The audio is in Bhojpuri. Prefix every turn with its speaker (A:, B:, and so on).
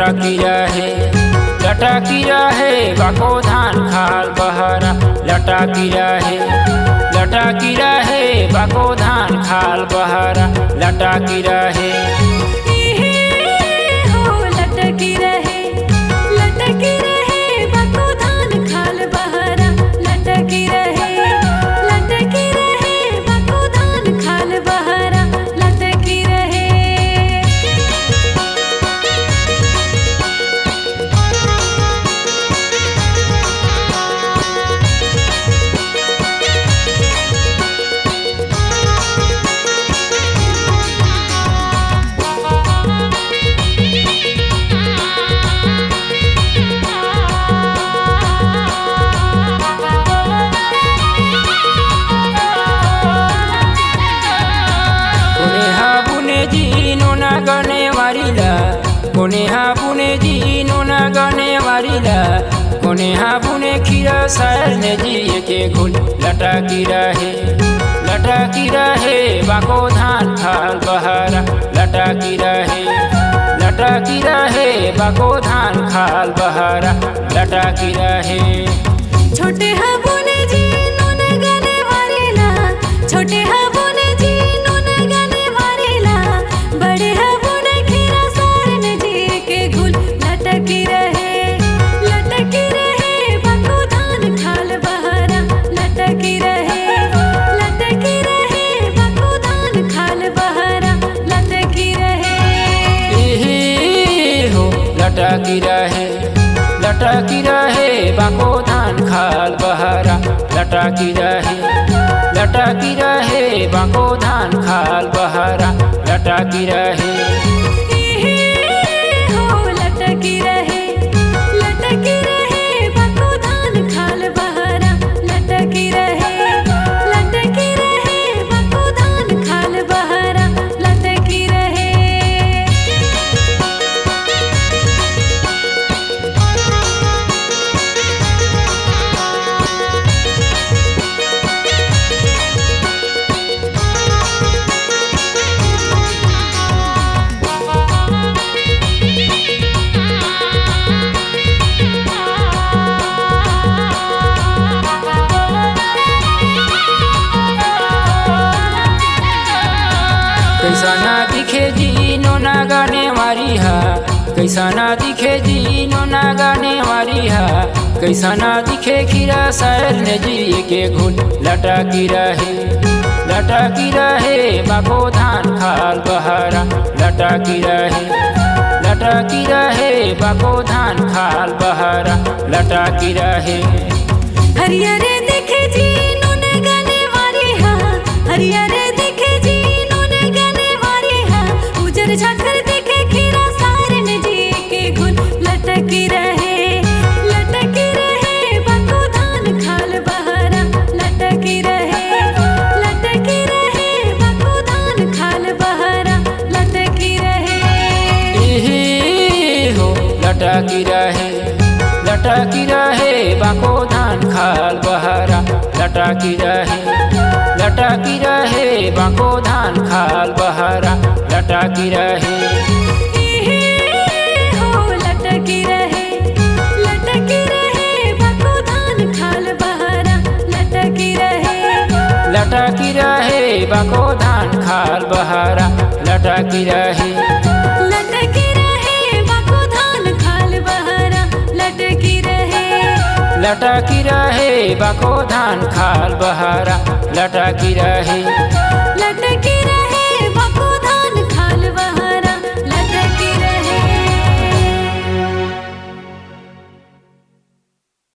A: लटकी रहे बाको धान खाल बहरा लटकी रहे बाको धान खाल बहरा लटकी रहे
B: लटकी रहे बाको धान खाल बहरा लटकी रहे बाको धान खाल बहरा लटकी रहे।
A: कोने हाबुने जीनो न गने वारिला कोने हाबुने खीरा सार ने जी के गुल लटकी रहे बाको धान खाल बहरा लटकी रहे बाको धान खाल बहरा लटकी रहे।
B: छोटे हाबुने जीनो न गने वारिला छोटे हाबुने जीनो न गने वारिला बड़े हाबुने खीरा सार ने जी के गुल लटकी रहे बाको धान खाल बहरा लटकी रहे बाको धान खाल बहरा लटकी रहे।
A: हो लटकी रहे बाको धान खाल बहरा लटकी रहे बाको धान खाल बहरा लटकी रहे।
B: लटकी रहे बाको धान खाल बहरा लटकी रहे बाको धान खाल बहरा लटकी रहे।
A: कैसा ना दिखे जीनो ना गाने वारी हा कैसा ना दिखे जीनो ना गाने वारी हा कैसा ना दिखे खीरा सार ने जी के घुल लटकी रहे बाको धान खाल बहरा लटकी रहे बाको धान खाल बहरा लटकी रहे।
B: हरियर देखे जीनो न गने वारी हा हरियर देखे जीनो न गने वारी हा उजर झाकर देखे खीरा सार ने जी के गुल लटकी रहे बाको धान खाल बहरा लटकी रहे बाको धान खाल बहरा लटकी रहे।
A: हो लटकी रहे बाको धान खाल बहरा लटकी रहे बाको धान खाल बहरा लटकी रहे।
B: लटकी रहे बाको धान खाल बहरा लटकी
A: रहे बाको धान खाल बहरा लटकी रहे।
B: बाको धान खाल बहरा लटकी रहे
A: बाको धान खाल बहरा लटकी रहे।